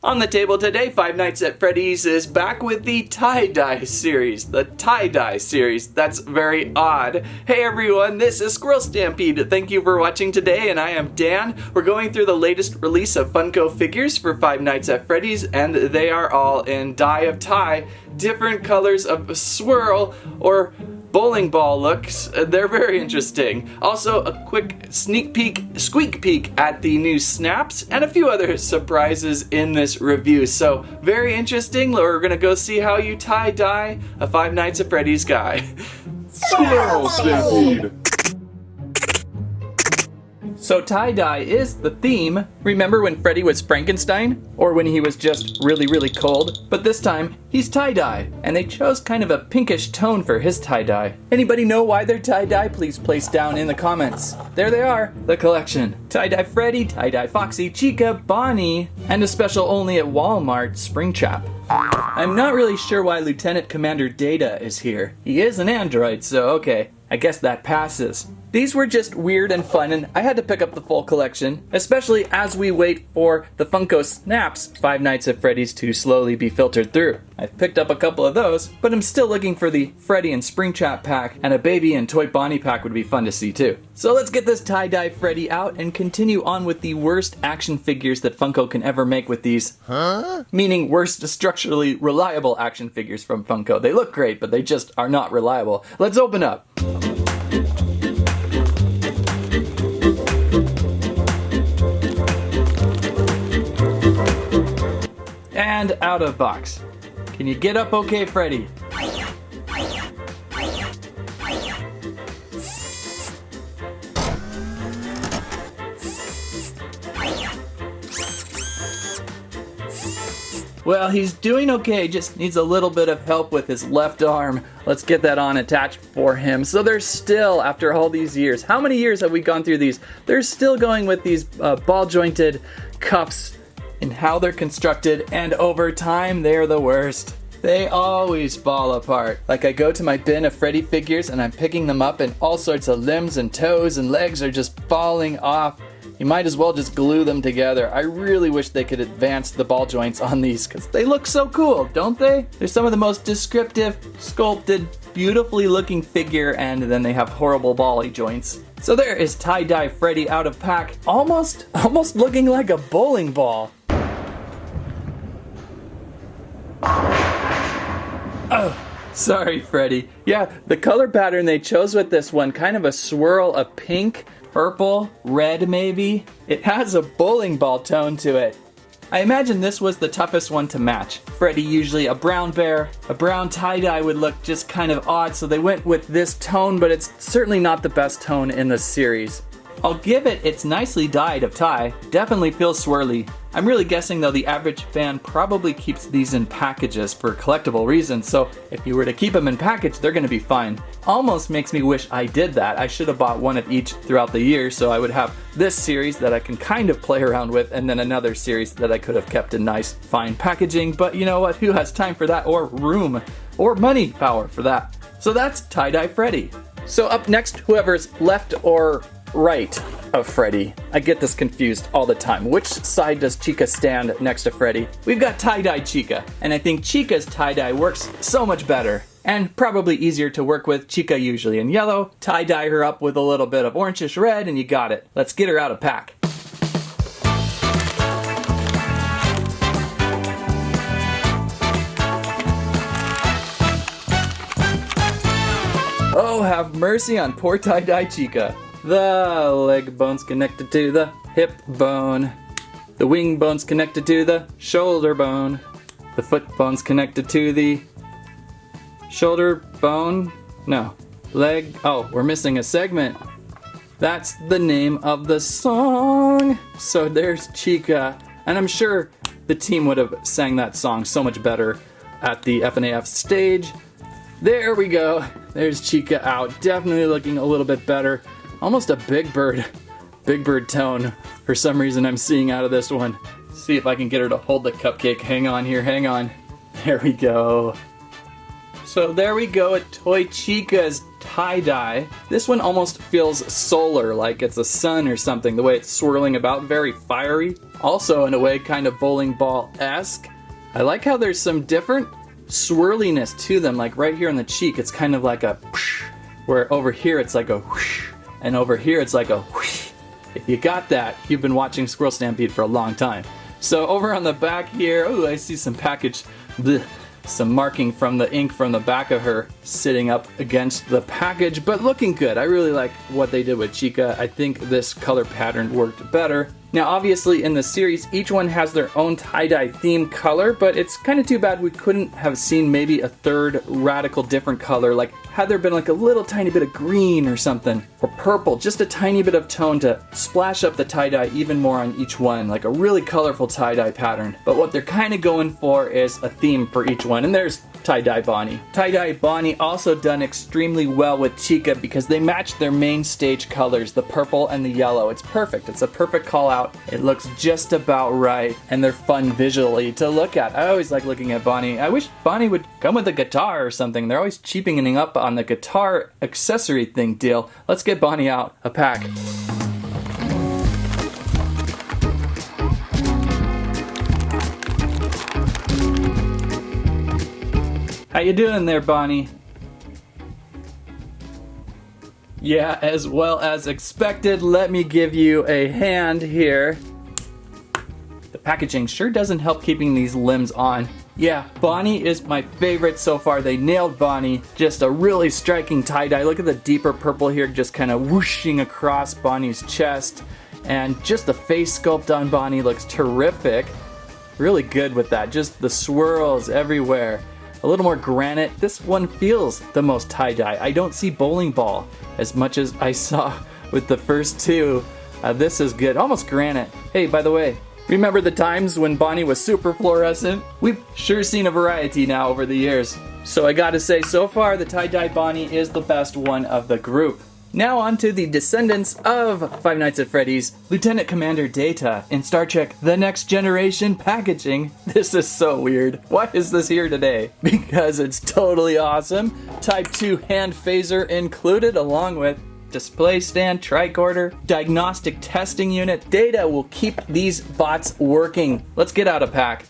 On the table today, Five Nights at Freddy's is back with the Tie-Dye Series. The Tie-Dye Series. That's very odd. Hey everyone, this is Squirrel Stampede. Thank you for watching today, and I am Dan. We're going through the latest release of Funko figures for Five Nights at Freddy's, and they are all in dye of tie, different colors of swirl or bowling ball looks. They're very interesting. Also, a quick squeak peek at the new snaps and a few other surprises in this review. So, very interesting. We're gonna go see how you tie-dye a Five Nights at Freddy's guy. Squirrel Stampede! So tie-dye is the theme. Remember when Freddy was Frankenstein? Or when he was just really, really cold? But this time, he's tie-dye. And they chose kind of a pinkish tone for his tie-dye. Anybody know why they're tie-dye? Please place down in the comments. There they are, the collection. Tie-dye Freddy, tie-dye Foxy, Chica, Bonnie, and a special only at Walmart, Springtrap. I'm not really sure why Lieutenant Commander Data is here. He is an android, so okay. I guess that passes. These were just weird and fun, and I had to pick up the full collection, especially as we wait for the Funko Snaps Five Nights at Freddy's to slowly be filtered through. I've picked up a couple of those, but I'm still looking for the Freddy and Springtrap pack, and a Baby and Toy Bonnie pack would be fun to see too. So let's get this tie-dye Freddy out and continue on with the worst action figures that Funko can ever make with these. Meaning worst structurally reliable action figures from Funko. They look great, but they just are not reliable. Let's open up. And out of box. Can you get up okay, Freddy? Well, he's doing okay, just needs a little bit of help with his left arm. Let's get that on attached for him. So they're still, after all these years, how many years have we gone through these? They're still going with these ball-jointed cuffs and how they're constructed, and over time, they're the worst. They always fall apart. Like I go to my bin of Freddy figures and I'm picking them up and all sorts of limbs and toes and legs are just falling off. You might as well just glue them together. I really wish they could advance the ball joints on these because they look so cool, don't they? They're some of the most descriptive, sculpted, beautifully looking figure, and then they have horrible bally joints. So there is tie-dye Freddy out of pack, almost looking like a bowling ball. Oh, sorry, Freddy. Yeah, the color pattern they chose with this one, kind of a swirl of pink, purple, red maybe. It has a bowling ball tone to it. I imagine this was the toughest one to match. Freddy usually a brown bear. A brown tie-dye would look just kind of odd, so they went with this tone, but it's certainly not the best tone in the series. I'll give it's nicely dyed of tie. Definitely feels swirly. I'm really guessing though the average fan probably keeps these in packages for collectible reasons, so if you were to keep them in package, they're gonna be fine. Almost makes me wish I did that. I should have bought one of each throughout the year so I would have this series that I can kind of play around with and then another series that I could have kept in nice, fine packaging, but you know what, who has time for that, or room, or money power for that? So that's Tie-Dye Freddy. So up next, whoever's left or right of Freddy. I get this confused all the time. Which side does Chica stand next to Freddy? We've got tie-dye Chica, and I think Chica's tie-dye works so much better. And probably easier to work with. Chica usually in yellow, tie-dye her up with a little bit of orangish red, and you got it. Let's get her out of pack. Oh, have mercy on poor tie-dye Chica. The leg bone's connected to the hip bone. The wing bone's connected to the shoulder bone. The foot bone's connected to the shoulder bone. No, leg. Oh, we're missing a segment. That's the name of the song. So there's Chica. And I'm sure the team would have sang that song so much better at the FNAF stage. There we go. There's Chica out. Definitely looking a little bit better. Almost a Big Bird tone for some reason I'm seeing out of this one. See if I can get her to hold the cupcake. Hang on here, hang on. There we go. So there we go, a Toy Chica's tie-dye. This one almost feels solar, like it's a sun or something, the way it's swirling about, very fiery. Also, in a way, kind of bowling ball-esque. I like how there's some different swirliness to them, like right here on the cheek, it's kind of like a whoosh, where over here it's like a whoosh, and over here it's like a whoosh. If you got that, you've been watching Squirrel Stampede for a long time. So over on the back here, oh, I see some package, some marking from the ink from the back of her sitting up against the package, but looking good. I really like what they did with Chica. I think this color pattern worked better. Now obviously in the series, each one has their own tie-dye theme color, but it's kind of too bad we couldn't have seen maybe a third radical different color, like had there been like a little tiny bit of green or something, or purple, just a tiny bit of tone to splash up the tie-dye even more on each one, like a really colorful tie-dye pattern. But what they're kind of going for is a theme for each one, and there's Tie-Dye Bonnie. Tie-Dye Bonnie also done extremely well with Chica because they match their main stage colors, the purple and the yellow. It's perfect. It's a perfect call out. It looks just about right, and they're fun visually to look at. I always like looking at Bonnie. I wish Bonnie would come with a guitar or something. They're always cheapening up on the guitar accessory thing deal. Let's get Bonnie out a pack. How you doing there, Bonnie? Yeah, as well as expected. Let me give you a hand here. The packaging sure doesn't help keeping these limbs on. Yeah, Bonnie is my favorite so far. They nailed Bonnie. Just a really striking tie-dye. Look at the deeper purple here, just kind of whooshing across Bonnie's chest. And just the face sculpt on Bonnie looks terrific. Really good with that. Just the swirls everywhere. A little more granite. This one feels the most tie-dye. I don't see bowling ball as much as I saw with the first two. This is good. Almost granite. Hey, by the way, remember the times when Bonnie was super fluorescent? We've sure seen a variety now over the years. So I gotta say, so far the tie-dye Bonnie is the best one of the group. Now on to the descendants of Five Nights at Freddy's, Lieutenant Commander Data in Star Trek The Next Generation packaging. This is so weird. Why is this here today? Because it's totally awesome. Type 2 hand phaser included along with display stand, tricorder, diagnostic testing unit. Data will keep these bots working. Let's get out a pack.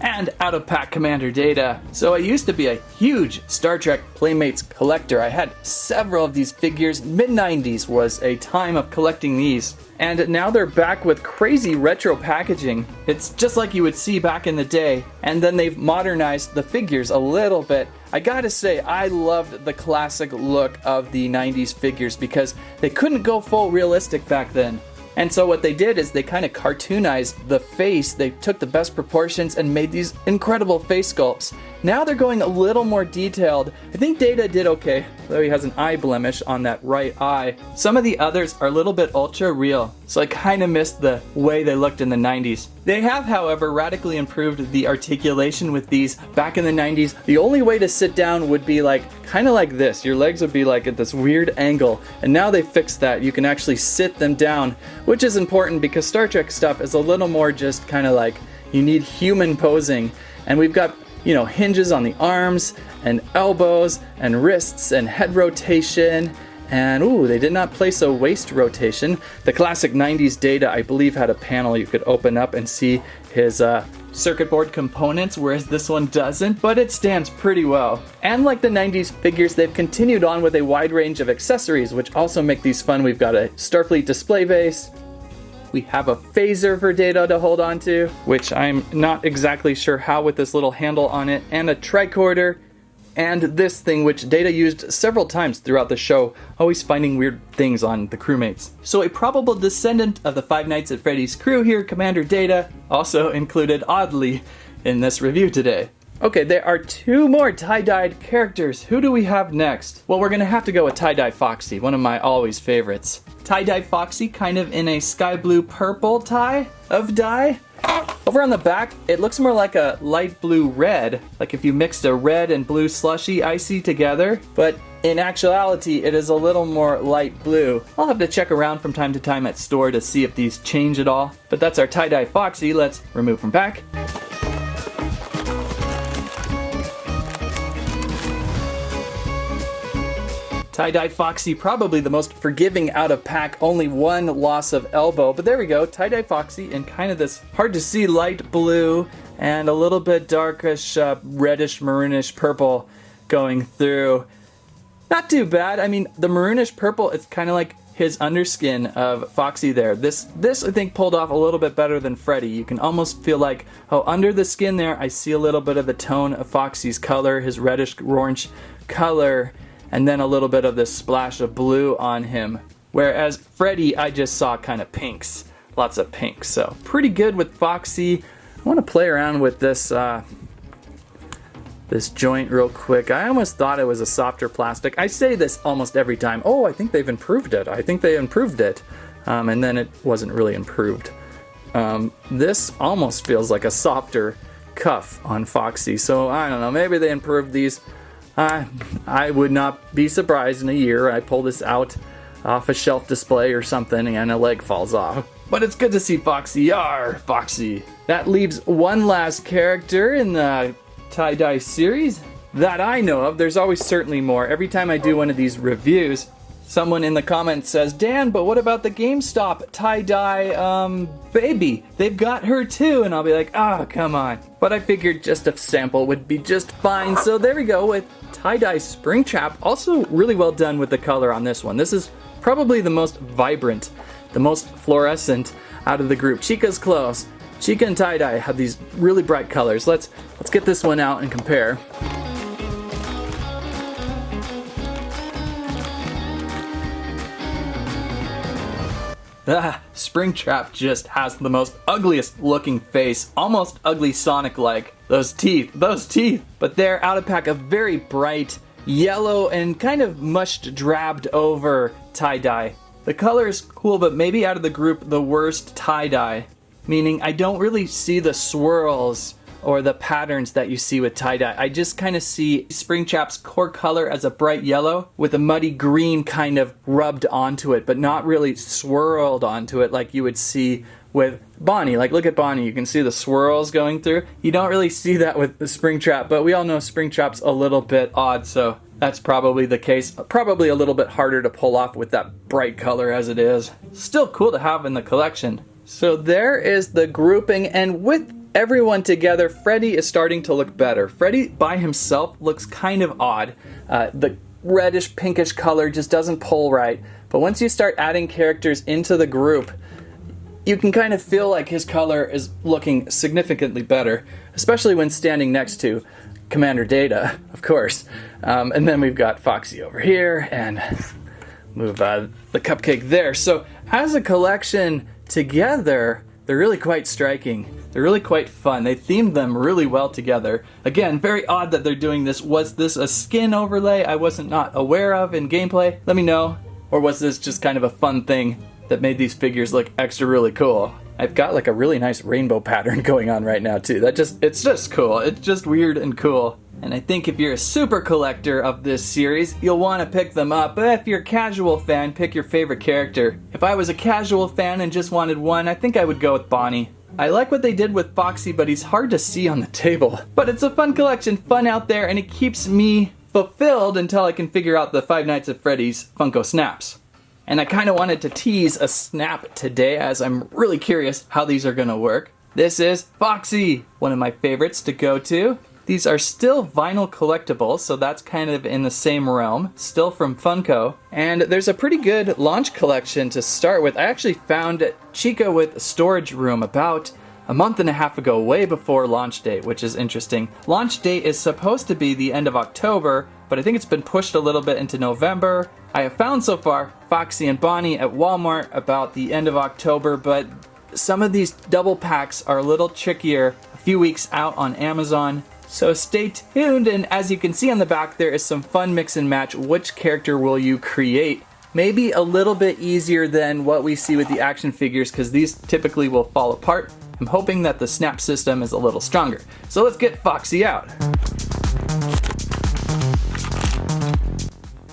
And out of pack Commander Data. So I used to be a huge Star Trek Playmates collector. I had several of these figures. Mid-90s was a time of collecting these. And now they're back with crazy retro packaging. It's just like you would see back in the day. And then they've modernized the figures a little bit. I gotta say, I loved the classic look of the 90s figures because they couldn't go full realistic back then. And so what they did is they kind of cartoonized the face. They took the best proportions and made these incredible face sculpts. Now they're going a little more detailed. I think Data did okay, though he has an eye blemish on that right eye. Some of the others are a little bit ultra real, so I kind of missed the way they looked in the 90s. They have, however, radically improved the articulation with these. Back in the 90s, the only way to sit down would be like, kind of like this. Your legs would be like at this weird angle, and now they fixed that. You can actually sit them down, which is important because Star Trek stuff is a little more just kind of like, you need human posing. And we've got, you know, hinges on the arms and elbows and wrists and head rotation. And ooh, they did not place a waist rotation. The classic 90s Data, I believe, had a panel you could open up and see his circuit board components, whereas this one doesn't, but it stands pretty well. And like the 90s figures, they've continued on with a wide range of accessories, which also make these fun. We've got a Starfleet display vase. We have a phaser for Data to hold on to, which I'm not exactly sure how with this little handle on it, and a tricorder, and this thing which Data used several times throughout the show, always finding weird things on the crewmates. So a probable descendant of the Five Nights at Freddy's crew here, Commander Data, also included oddly in this review today. Okay, there are two more tie-dyed characters. Who do we have next? Well, we're gonna have to go with Tie-Dye Foxy, one of my always favorites. Tie-Dye Foxy, kind of in a sky blue purple tie of dye. Over on the back, it looks more like a light blue red, like if you mixed a red and blue slushy icy together, but in actuality, it is a little more light blue. I'll have to check around from time to time at store to see if these change at all, but that's our Tie-Dye Foxy. Let's remove from pack. Tie-Dye Foxy, probably the most forgiving out of pack, only one loss of elbow, but there we go, Tie-Dye Foxy in kind of this hard to see light blue and a little bit darkish, reddish, maroonish purple going through. Not too bad. I mean, the maroonish purple, it's kind of like his underskin of Foxy there. This I think pulled off a little bit better than Freddy. You can almost feel like, oh, under the skin there, I see a little bit of the tone of Foxy's color, his reddish orange color, and then a little bit of this splash of blue on him. Whereas Freddy, I just saw kind of pinks, lots of pinks. So pretty good with Foxy. I want to play around with this this joint real quick. I almost thought it was a softer plastic. I say this almost every time. Oh, I think they've improved it. I think they improved it. And then it wasn't really improved. This almost feels like a softer cuff on Foxy. So I don't know, maybe they improved these. I would not be surprised in a year I pull this out off a shelf display or something and a leg falls off. But it's good to see Foxy. Yar, Foxy. That leaves one last character in the Tie-Dye series that I know of. There's always certainly more. Every time I do one of these reviews, someone in the comments says, Dan, but what about the GameStop Tie-Dye baby? They've got her too. And I'll be like, oh, come on. But I figured just a sample would be just fine. So there we go with Tie-Dye Springtrap. Also really well done with the color on this one. This is probably the most vibrant, the most fluorescent out of the group. Chica's close. Chica and Tie-Dye have these really bright colors. Let's get this one out and compare. Springtrap just has the most ugliest looking face, almost ugly Sonic-like. Those teeth. But they're out of pack a very bright yellow and kind of mushed, drabbed over Tie-Dye. The color is cool, but maybe out of the group, the worst Tie-Dye. Meaning I don't really see the swirls or the patterns that you see with Tie-Dye. I just kind of see Springtrap's core color as a bright yellow with a muddy green kind of rubbed onto it, but not really swirled onto it like you would see with Bonnie. Like, look at Bonnie, you can see the swirls going through. You don't really see that with the Springtrap, but we all know Springtrap's a little bit odd, so that's probably the case. Probably a little bit harder to pull off with that bright color as it is. Still cool to have in the collection. So there is the grouping, and with everyone together, Freddy is starting to look better. Freddy by himself looks kind of odd. The reddish pinkish color just doesn't pull right. But once you start adding characters into the group, you can kind of feel like his color is looking significantly better, especially when standing next to Commander Data, of course. And then we've got Foxy over here, and move the cupcake there. So as a collection together, they're really quite striking. They're really quite fun. They themed them really well together. Again, very odd that they're doing this. Was this a skin overlay I wasn't not aware of in gameplay? Let me know. Or was this just kind of a fun thing that made these figures look extra really cool? I've got like a really nice rainbow pattern going on right now too. It's just cool. It's just weird and cool. And I think if you're a super collector of this series, you'll want to pick them up. But if you're a casual fan, pick your favorite character. If I was a casual fan and just wanted one, I think I would go with Bonnie. I like what they did with Foxy, but he's hard to see on the table. But it's a fun collection, fun out there, and it keeps me fulfilled until I can figure out the Five Nights at Freddy's Funko Snaps. And I kind of wanted to tease a snap today, as I'm really curious how these are going to work. This is Foxy, one of my favorites to go to. These are still vinyl collectibles, so that's kind of in the same realm, still from Funko. And there's a pretty good launch collection to start with. I actually found Chica with a storage room about a month and a half ago, way before launch date, which is interesting. Launch date is supposed to be the end of October, but I think it's been pushed a little bit into November. I have found so far Foxy and Bonnie at Walmart about the end of October, but some of these double packs are a little trickier, a few weeks out on Amazon. So stay tuned, and as you can see on the back, there is some fun mix and match. Which character will you create? Maybe a little bit easier than what we see with the action figures, because these typically will fall apart. I'm hoping that the snap system is a little stronger. So let's get Foxy out.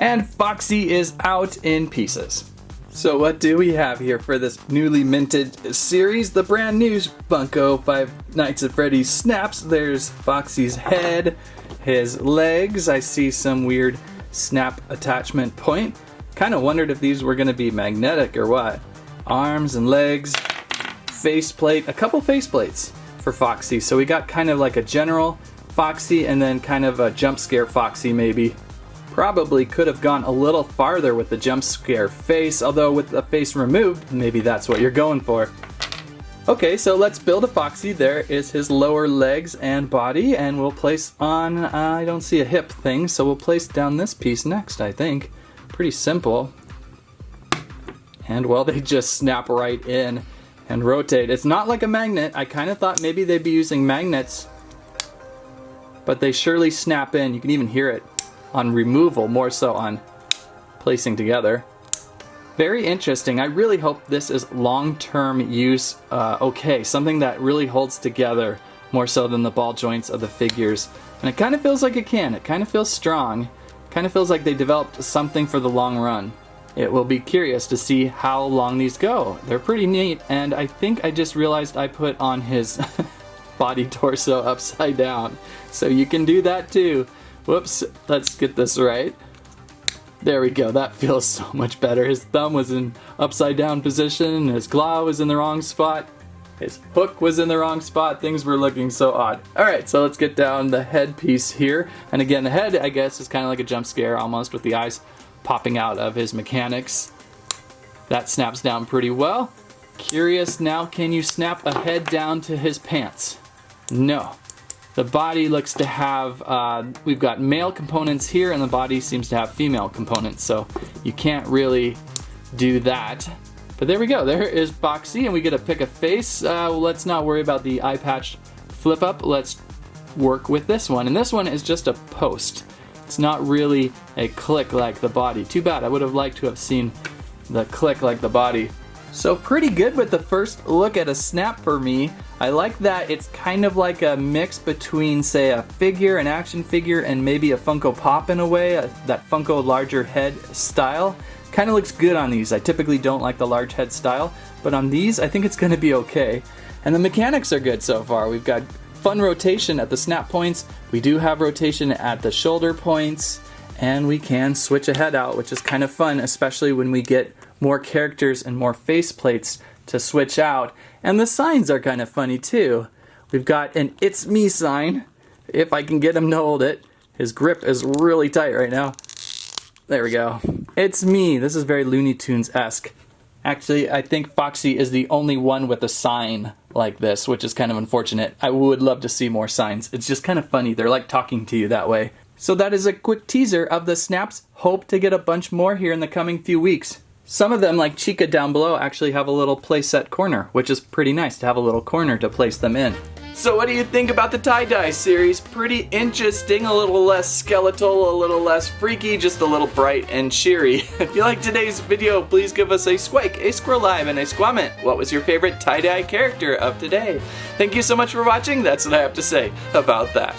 And Foxy is out in pieces. So what do we have here for this newly minted series? The brand new Funko Five Nights at Freddy's Snaps. There's Foxy's head, his legs. I see some weird snap attachment point. Kind of wondered if these were going to be magnetic or what. Arms and legs, faceplate, a couple faceplates for Foxy. So we got kind of like a general Foxy and then kind of a jump scare Foxy maybe. Probably could have gone a little farther with the jump scare face, although with the face removed, maybe that's what you're going for. Okay, so let's build a Foxy. There is his lower legs and body, and we'll place on, I don't see a hip thing, so we'll place down this piece next, I think. Pretty simple. And well, they just snap right in and rotate. It's not like a magnet. I kind of thought maybe they'd be using magnets, but they surely snap in. You can even hear it on removal, more so on placing together. Very interesting. I really hope this is long-term use okay. Something that really holds together more so than the ball joints of the figures. And it kind of feels like it can. It kind of feels strong. Kind of feels like they developed something for the long run. It will be curious to see how long these go. They're pretty neat, and I think I just realized I put on his body torso upside down. So you can do that too. Whoops, let's get this right. There we go, that feels so much better. His thumb was in upside down position, his claw was in the wrong spot, his hook was in the wrong spot, things were looking so odd. Alright, so let's get down the head piece here. And again, the head, I guess, is kind of like a jump scare almost with the eyes popping out of his mechanics. That snaps down pretty well. Curious now, can you snap a head down to his pants? No. The body looks to have, we've got male components here and the body seems to have female components, so you can't really do that. But there we go, there is Foxy, and we get to pick a face. Let's not worry about the eye patch flip up, let's work with this one. And this one is just a post. It's not really a click like the body. Too bad, I would have liked to have seen the click like the body. So pretty good with the first look at a snap for me. I like that it's kind of like a mix between, say, a figure, an action figure, and maybe a Funko Pop in a way, that Funko larger head style. Kind of looks good on these. I typically don't like the large head style, but on these I think it's going to be okay. And the mechanics are good so far. We've got fun rotation at the snap points, we do have rotation at the shoulder points, and we can switch a head out, which is kind of fun, especially when we get more characters and more faceplates to switch out. And the signs are kind of funny too. We've got an "It's Me" sign, if I can get him to hold it. His grip is really tight right now. There we go. It's me. This is very Looney Tunes-esque. Actually, I think Foxy is the only one with a sign like this, which is kind of unfortunate. I would love to see more signs. It's just kind of funny. They're like talking to you that way. So that is a quick teaser of the snaps. Hope to get a bunch more here in the coming few weeks. Some of them, like Chica down below, actually have a little playset corner, which is pretty nice to have a little corner to place them in. So what do you think about the tie-dye series? Pretty interesting, a little less skeletal, a little less freaky, just a little bright and cheery. If you liked today's video, please give us a squike, a squirrel live, and a squamment. What was your favorite tie-dye character of today? Thank you so much for watching. That's what I have to say about that.